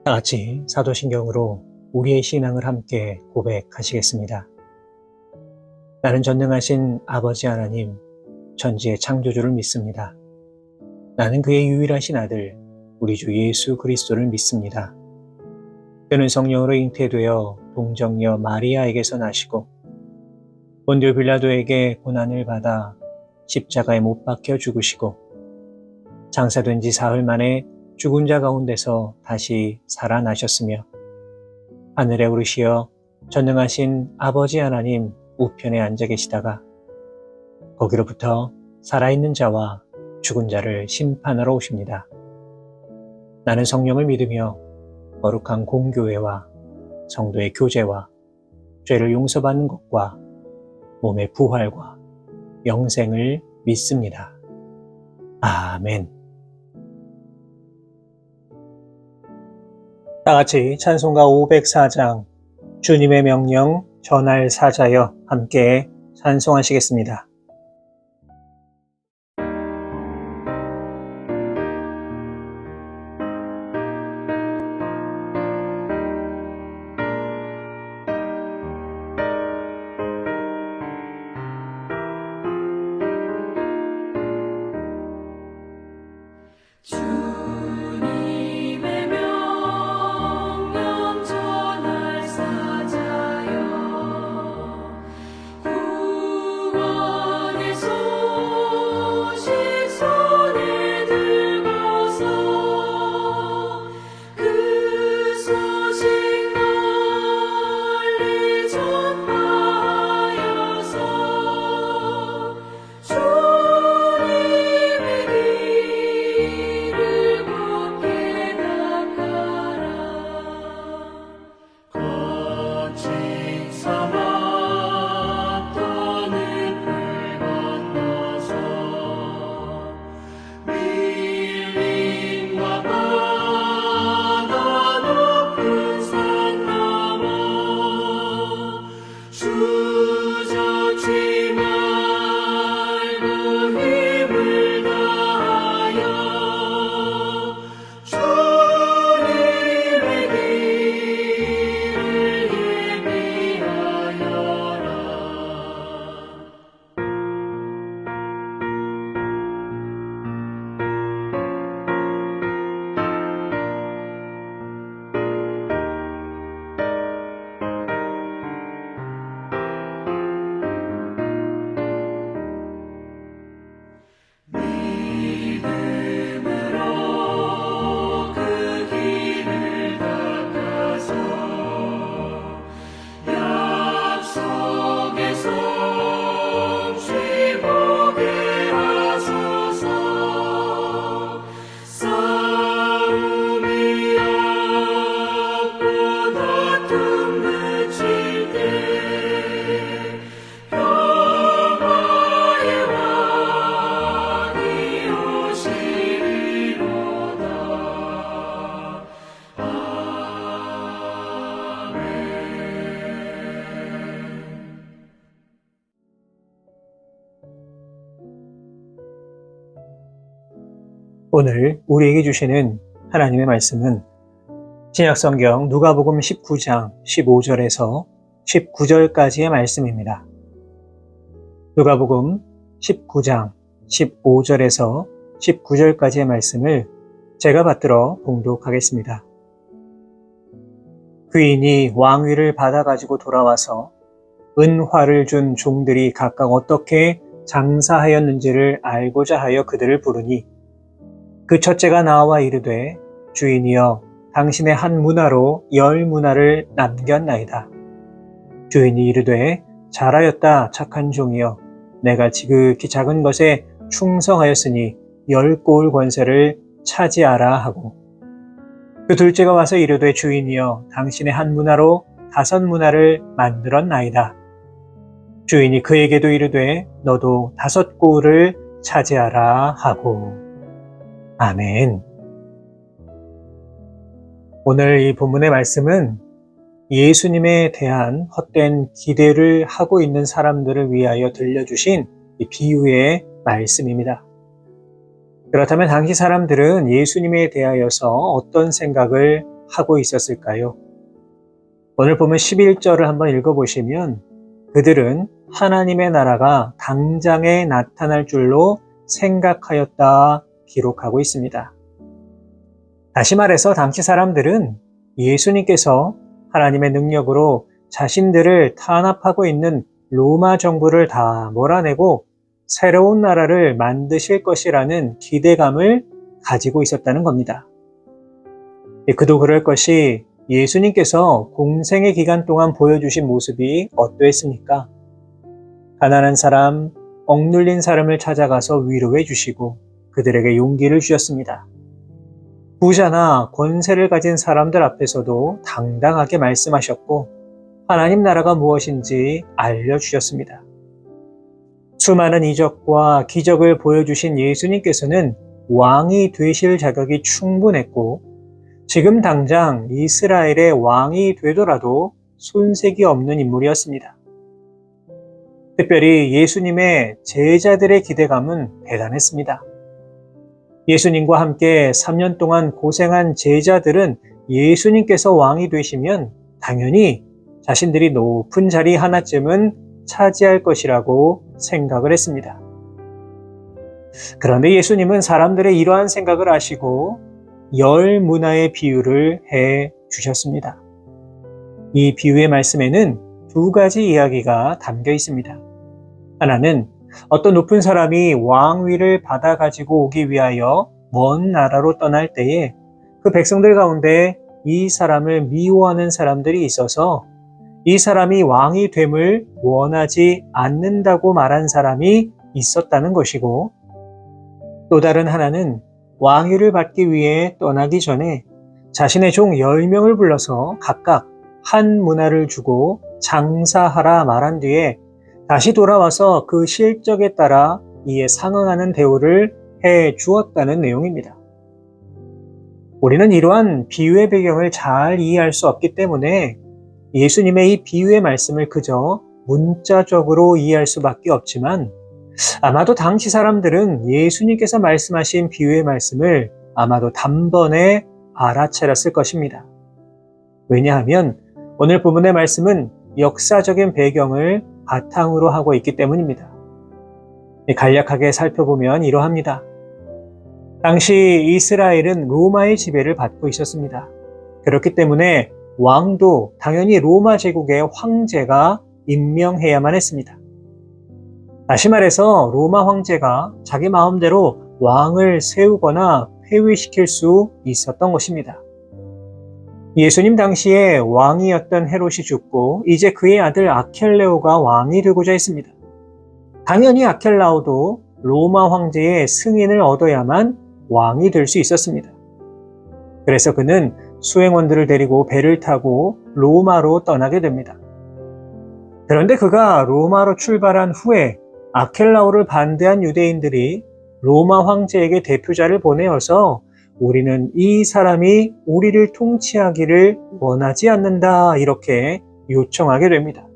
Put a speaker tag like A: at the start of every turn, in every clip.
A: 다 같이 사도신경으로 우리의 신앙을 함께 고백하시겠습니다. 나는 전능하신 아버지 하나님, 천지의 창조주를 믿습니다. 나는 그의 유일하신 아들, 우리 주 예수 그리스도를 믿습니다. 그는 성령으로 잉태되어 동정녀 마리아에게서 나시고 본디오 빌라도에게 고난을 받아 십자가에 못 박혀 죽으시고 장사된 지 사흘 만에 죽은 자 가운데서 다시 살아나셨으며 하늘에 오르시어 전능하신 아버지 하나님 우편에 앉아 계시다가 거기로부터 살아있는 자와 죽은 자를 심판하러 오십니다. 나는 성령을 믿으며 거룩한 공교회와 성도의 교제와 죄를 용서받는 것과 몸의 부활과 영생을 믿습니다. 아멘. 다 같이 찬송가 504장 주님의 명령 전할 사자여 함께 찬송하시겠습니다. 오늘 우리에게 주시는 하나님의 말씀은 신약성경 누가복음 19장 15절에서 19절까지의 말씀입니다. 누가복음 19장 15절에서 19절까지의 말씀을 제가 받들어 봉독하겠습니다. 귀인이 왕위를 받아가지고 돌아와서 은화를 준 종들이 각각 어떻게 장사하였는지를 알고자 하여 그들을 부르니 그 첫째가 나와 이르되 주인이여 당신의 한 문화로 10문화를 남겼나이다. 주인이 이르되 잘하였다 착한 종이여 내가 지극히 작은 것에 충성하였으니 10고을 권세를 차지하라 하고 그 둘째가 와서 이르되 주인이여 당신의 한 문화로 5문화를 만들었나이다. 주인이 그에게도 이르되 너도 5고을을 차지하라 하고 아멘. 오늘 이 본문의 말씀은 예수님에 대한 헛된 기대를 하고 있는 사람들을 위하여 들려주신 이 비유의 말씀입니다. 그렇다면 당시 사람들은 예수님에 대하여서 어떤 생각을 하고 있었을까요? 오늘 보면 11절을 한번 읽어보시면 그들은 하나님의 나라가 당장에 나타날 줄로 생각하였다 기록하고 있습니다. 다시 말해서 당시 사람들은 예수님께서 하나님의 능력으로 자신들을 탄압하고 있는 로마 정부를 다 몰아내고 새로운 나라를 만드실 것이라는 기대감을 가지고 있었다는 겁니다. 그도 그럴 것이 예수님께서 공생의 기간 동안 보여주신 모습이 어떠했습니까? 가난한 사람, 억눌린 사람을 찾아가서 위로해 주시고 그들에게 용기를 주셨습니다. 부자나 권세를 가진 사람들 앞에서도 당당하게 말씀하셨고 하나님 나라가 무엇인지 알려주셨습니다. 수많은 이적과 기적을 보여주신 예수님께서는 왕이 되실 자격이 충분했고 지금 당장 이스라엘의 왕이 되더라도 손색이 없는 인물이었습니다. 특별히 예수님의 제자들의 기대감은 대단했습니다. 예수님과 함께 3년 동안 고생한 제자들은 예수님께서 왕이 되시면 당연히 자신들이 높은 자리 하나쯤은 차지할 것이라고 생각을 했습니다. 그런데 예수님은 사람들의 이러한 생각을 아시고 10문화의 비유를 해 주셨습니다. 이 비유의 말씀에는 두 가지 이야기가 담겨 있습니다. 하나는 어떤 높은 사람이 왕위를 받아 가지고 오기 위하여 먼 나라로 떠날 때에 그 백성들 가운데 이 사람을 미워하는 사람들이 있어서 이 사람이 왕이 됨을 원하지 않는다고 말한 사람이 있었다는 것이고 또 다른 하나는 왕위를 받기 위해 떠나기 전에 자신의 종 10명을 불러서 각각 한 문화를 주고 장사하라 말한 뒤에 다시 돌아와서 그 실적에 따라 이에 상응하는 대우를 해 주었다는 내용입니다. 우리는 이러한 비유의 배경을 잘 이해할 수 없기 때문에 예수님의 이 비유의 말씀을 그저 문자적으로 이해할 수밖에 없지만 아마도 당시 사람들은 예수님께서 말씀하신 비유의 말씀을 아마도 단번에 알아차렸을 것입니다. 왜냐하면 오늘 본문의 말씀은 역사적인 배경을 바탕으로 하고 있기 때문입니다. 간략하게 살펴보면 이러합니다. 당시 이스라엘은 로마의 지배를 받고 있었습니다. 그렇기 때문에 왕도 당연히 로마 제국의 황제가 임명해야만 했습니다. 다시 말해서 로마 황제가 자기 마음대로 왕을 세우거나 폐위시킬 수 있었던 것입니다. 예수님 당시에 왕이었던 헤롯이 죽고 이제 그의 아들 아켈레오가 왕이 되고자 했습니다. 당연히 아켈라오도 로마 황제의 승인을 얻어야만 왕이 될 수 있었습니다. 그래서 그는 수행원들을 데리고 배를 타고 로마로 떠나게 됩니다. 그런데 그가 로마로 출발한 후에 아켈라오를 반대한 유대인들이 로마 황제에게 대표자를 보내어서 우리는 이 사람이 우리를 통치하기를 원하지 않는다 이렇게 요청하게 됩니다.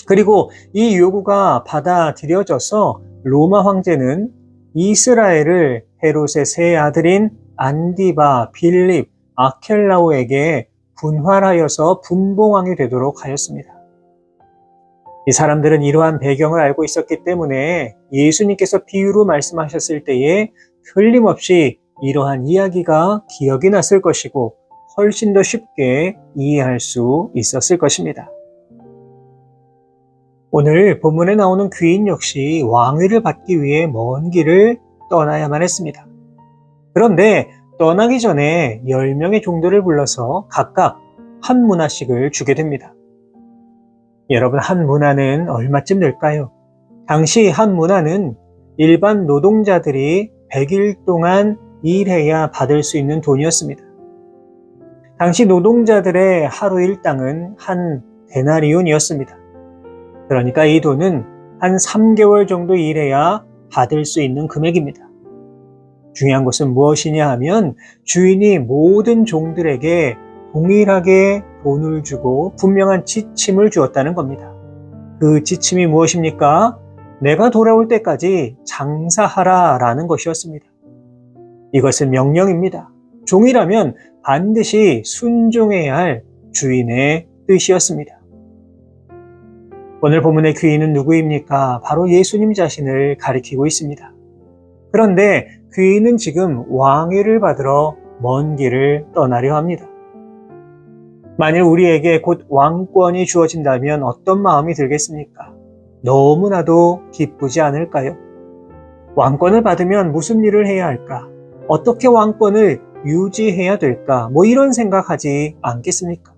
A: 그리고 이 요구가 받아들여져서 로마 황제는 이스라엘을 헤롯의 세 아들인 안디바, 빌립, 아켈라오에게 분할하여서 분봉왕이 되도록 하였습니다. 이 사람들은 이러한 배경을 알고 있었기 때문에 예수님께서 비유로 말씀하셨을 때에 틀림없이 이러한 이야기가 기억이 났을 것이고 훨씬 더 쉽게 이해할 수 있었을 것입니다. 오늘 본문에 나오는 귀인 역시 왕위를 받기 위해 먼 길을 떠나야만 했습니다. 그런데 떠나기 전에 10명의 종들을 불러서 각각 한 문화씩을 주게 됩니다. 여러분, 한 문화는 얼마쯤 될까요? 당시 한 문화는 일반 노동자들이 100일 동안 일해야 받을 수 있는 돈이었습니다. 당시 노동자들의 하루 일당은 한 데나리온이었습니다. 그러니까 이 돈은 한 3개월 정도 일해야 받을 수 있는 금액입니다. 중요한 것은 무엇이냐 하면 주인이 모든 종들에게 동일하게 돈을 주고 분명한 지침을 주었다는 겁니다. 그 지침이 무엇입니까? 내가 돌아올 때까지 장사하라 라는 것이었습니다. 이것은 명령입니다. 종이라면 반드시 순종해야 할 주인의 뜻이었습니다. 오늘 본문의 귀인은 누구입니까? 바로 예수님 자신을 가리키고 있습니다. 그런데 귀인은 지금 왕위를 받으러 먼 길을 떠나려 합니다. 만일 우리에게 곧 왕권이 주어진다면 어떤 마음이 들겠습니까? 너무나도 기쁘지 않을까요? 왕권을 받으면 무슨 일을 해야 할까? 어떻게 왕권을 유지해야 될까? 이런 생각하지 않겠습니까?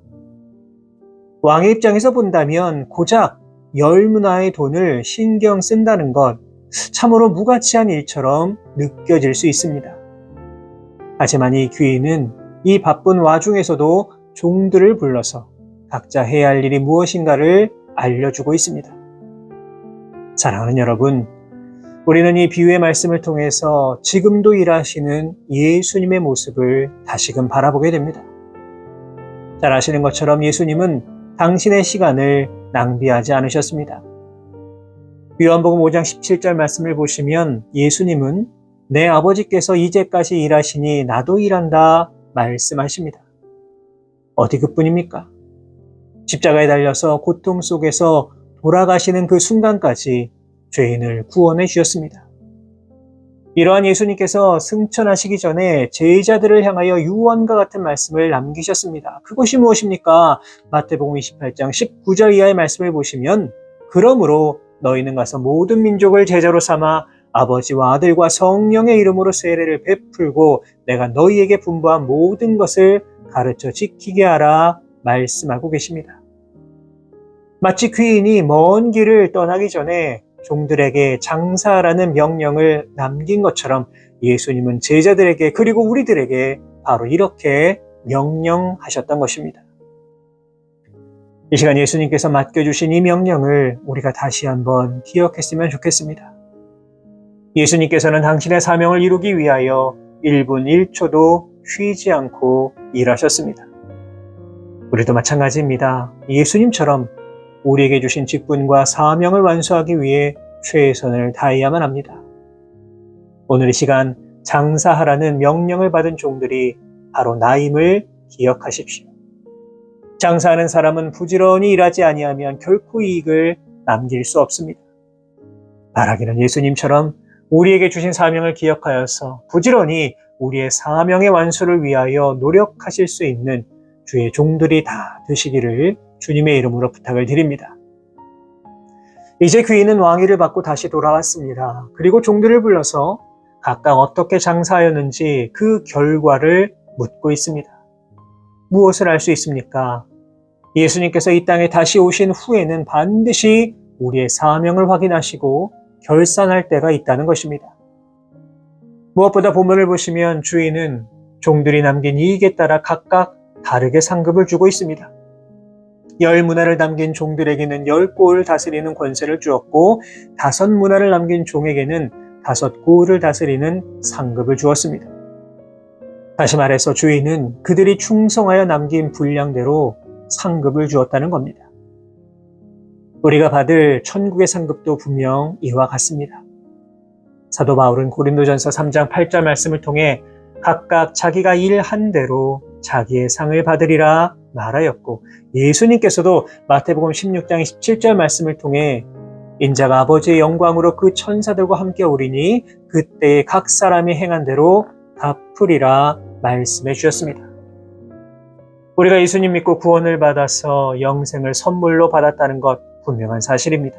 A: 왕의 입장에서 본다면 고작 열문화의 돈을 신경 쓴다는 것 참으로 무가치한 일처럼 느껴질 수 있습니다. 하지만 이 귀인은 이 바쁜 와중에서도 종들을 불러서 각자 해야 할 일이 무엇인가를 알려주고 있습니다. 사랑하는 여러분, 우리는 이 비유의 말씀을 통해서 지금도 일하시는 예수님의 모습을 다시금 바라보게 됩니다. 잘 아시는 것처럼 예수님은 당신의 시간을 낭비하지 않으셨습니다. 요한복음 5장 17절 말씀을 보시면 예수님은 내 아버지께서 이제까지 일하시니 나도 일한다 말씀하십니다. 어디 그뿐입니까? 십자가에 달려서 고통 속에서 돌아가시는 그 순간까지 죄인을 구원해 주셨습니다. 이러한 예수님께서 승천하시기 전에 제자들을 향하여 유언과 같은 말씀을 남기셨습니다. 그것이 무엇입니까? 마태복음 28장 19절 이하의 말씀을 보시면 그러므로 너희는 가서 모든 민족을 제자로 삼아 아버지와 아들과 성령의 이름으로 세례를 베풀고 내가 너희에게 분부한 모든 것을 가르쳐 지키게 하라 말씀하고 계십니다. 마치 귀인이 먼 길을 떠나기 전에 종들에게 장사하라는 명령을 남긴 것처럼 예수님은 제자들에게 그리고 우리들에게 바로 이렇게 명령하셨던 것입니다. 이 시간 예수님께서 맡겨주신 이 명령을 우리가 다시 한번 기억했으면 좋겠습니다. 예수님께서는 당신의 사명을 이루기 위하여 1분 1초도 쉬지 않고 일하셨습니다. 우리도 마찬가지입니다. 예수님처럼 우리에게 주신 직분과 사명을 완수하기 위해 최선을 다해야만 합니다. 오늘 이 시간 장사하라는 명령을 받은 종들이 바로 나임을 기억하십시오. 장사하는 사람은 부지런히 일하지 아니하면 결코 이익을 남길 수 없습니다. 바라기는 예수님처럼 우리에게 주신 사명을 기억하여서 부지런히 우리의 사명의 완수를 위하여 노력하실 수 있는 주의 종들이 다 되시기를 주님의 이름으로 부탁을 드립니다. 이제 귀인은 왕위를 받고 다시 돌아왔습니다. 그리고 종들을 불러서 각각 어떻게 장사하였는지 그 결과를 묻고 있습니다. 무엇을 알 수 있습니까? 예수님께서 이 땅에 다시 오신 후에는 반드시 우리의 사명을 확인하시고 결산할 때가 있다는 것입니다. 무엇보다 본문을 보시면 주인은 종들이 남긴 이익에 따라 각각 다르게 상급을 주고 있습니다. 10문화를 남긴 종들에게는 10고을 다스리는 권세를 주었고 5문화를 남긴 종에게는 5고을을 다스리는 상급을 주었습니다. 다시 말해서 주인은 그들이 충성하여 남긴 분량대로 상급을 주었다는 겁니다. 우리가 받을 천국의 상급도 분명 이와 같습니다. 사도 바울은 고린도전서 3장 8절 말씀을 통해 각각 자기가 일한 대로 자기의 상을 받으리라 말하였고 예수님께서도 마태복음 16장 17절 말씀을 통해 인자가 아버지의 영광으로 그 천사들과 함께 오리니 그때에 각 사람이 행한 대로 갚으리라 말씀해 주셨습니다. 우리가 예수님 믿고 구원을 받아서 영생을 선물로 받았다는 것 분명한 사실입니다.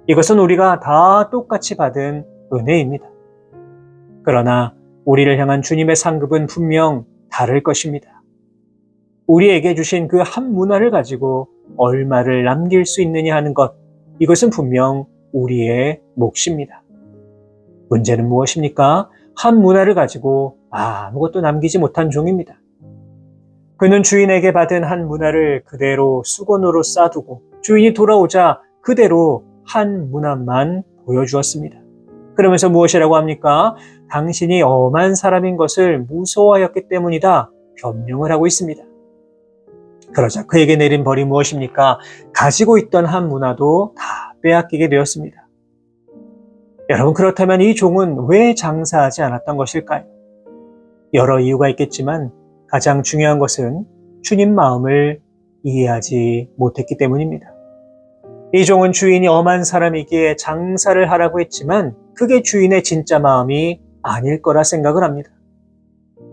A: 이것은 우리가 다 똑같이 받은 은혜입니다. 그러나 우리를 향한 주님의 상급은 분명 다를 것입니다. 우리에게 주신 그 한 문화를 가지고 얼마를 남길 수 있느냐 하는 것, 이것은 분명 우리의 몫입니다. 문제는 무엇입니까? 한 문화를 가지고 아무것도 남기지 못한 종입니다. 그는 주인에게 받은 한 문화를 그대로 수건으로 싸두고 주인이 돌아오자 그대로 한 문화만 보여주었습니다. 그러면서 무엇이라고 합니까? 당신이 엄한 사람인 것을 무서워하였기 때문이다 변명을 하고 있습니다. 그러자 그에게 내린 벌이 무엇입니까? 가지고 있던 한 문화도 다 빼앗기게 되었습니다. 여러분, 그렇다면 이 종은 왜 장사하지 않았던 것일까요? 여러 이유가 있겠지만 가장 중요한 것은 주님 마음을 이해하지 못했기 때문입니다. 이 종은 주인이 엄한 사람이기에 장사를 하라고 했지만 그게 주인의 진짜 마음이 아닐 거라 생각을 합니다.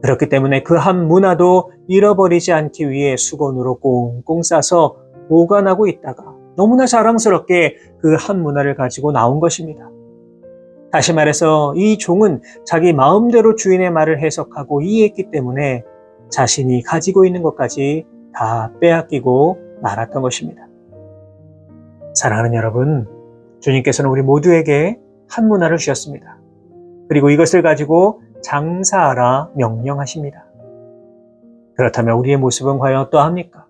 A: 그렇기 때문에 그 한 문화도 잃어버리지 않기 위해 수건으로 꽁꽁 싸서 보관하고 있다가 너무나 자랑스럽게 그 한 문화를 가지고 나온 것입니다. 다시 말해서 이 종은 자기 마음대로 주인의 말을 해석하고 이해했기 때문에 자신이 가지고 있는 것까지 다 빼앗기고 말았던 것입니다. 사랑하는 여러분, 주님께서는 우리 모두에게 한 문화를 주셨습니다. 그리고 이것을 가지고 장사하라 명령하십니다. 그렇다면 우리의 모습은 과연 어떠합니까?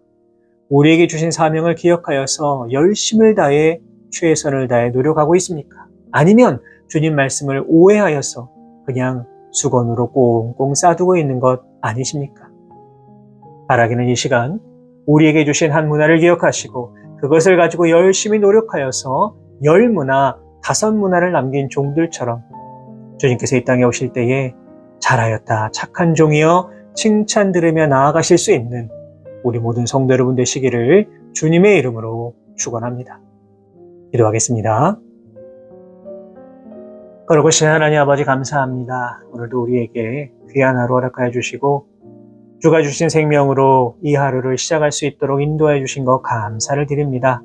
A: 우리에게 주신 사명을 기억하여서 열심을 다해 최선을 다해 노력하고 있습니까? 아니면 주님 말씀을 오해하여서 그냥 수건으로 꽁꽁 싸두고 있는 것 아니십니까? 바라기는 이 시간 우리에게 주신 한 문화를 기억하시고 그것을 가지고 열심히 노력하여서 10문화, 5문화를 남긴 종들처럼 주님께서 이 땅에 오실 때에 잘하였다, 착한 종이여 칭찬 들으며 나아가실 수 있는 우리 모든 성도 여러분 되시기를 주님의 이름으로 축원합니다. 기도하겠습니다. 거룩하신 하나님 아버지 감사합니다. 오늘도 우리에게 귀한 하루 허락하여 주시고 주가 주신 생명으로 이 하루를 시작할 수 있도록 인도해 주신 것 감사를 드립니다.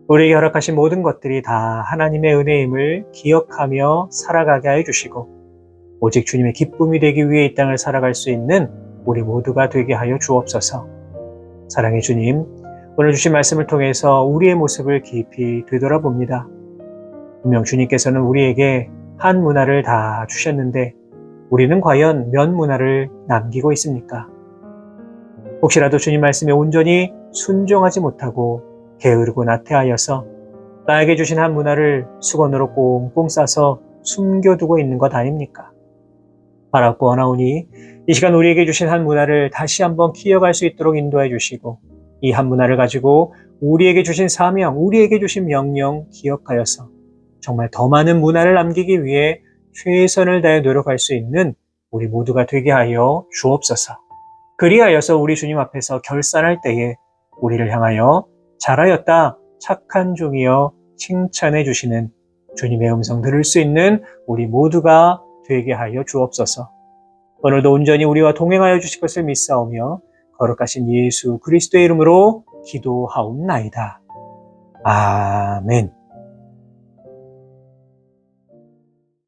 A: 우리에게 허락하신 모든 것들이 다 하나님의 은혜임을 기억하며 살아가게 하여 주시고 오직 주님의 기쁨이 되기 위해 이 땅을 살아갈 수 있는 우리 모두가 되게 하여 주옵소서. 사랑의 주님, 오늘 주신 말씀을 통해서 우리의 모습을 깊이 되돌아봅니다. 분명 주님께서는 우리에게 한 문화를 다 주셨는데 우리는 과연 몇 문화를 남기고 있습니까? 혹시라도 주님 말씀에 온전히 순종하지 못하고 게으르고 나태하여서 나에게 주신 한 문화를 수건으로 꽁꽁 싸서 숨겨두고 있는 것 아닙니까? 바라고 원하오니 이 시간 우리에게 주신 한 문화를 다시 한번 기억할 수 있도록 인도해 주시고 이 한 문화를 가지고 우리에게 주신 사명, 우리에게 주신 명령 기억하여서 정말 더 많은 문화를 남기기 위해 최선을 다해 노력할 수 있는 우리 모두가 되게 하여 주옵소서. 그리하여서 우리 주님 앞에서 결산할 때에 우리를 향하여 잘하였다, 착한 종이여 칭찬해 주시는 주님의 음성 들을 수 있는 우리 모두가 되게 하여 주옵소서. 오늘도 온전히 우리와 동행하여 주실 것을 믿사오며 거룩하신 예수 그리스도의 이름으로 기도하옵나이다. 아멘.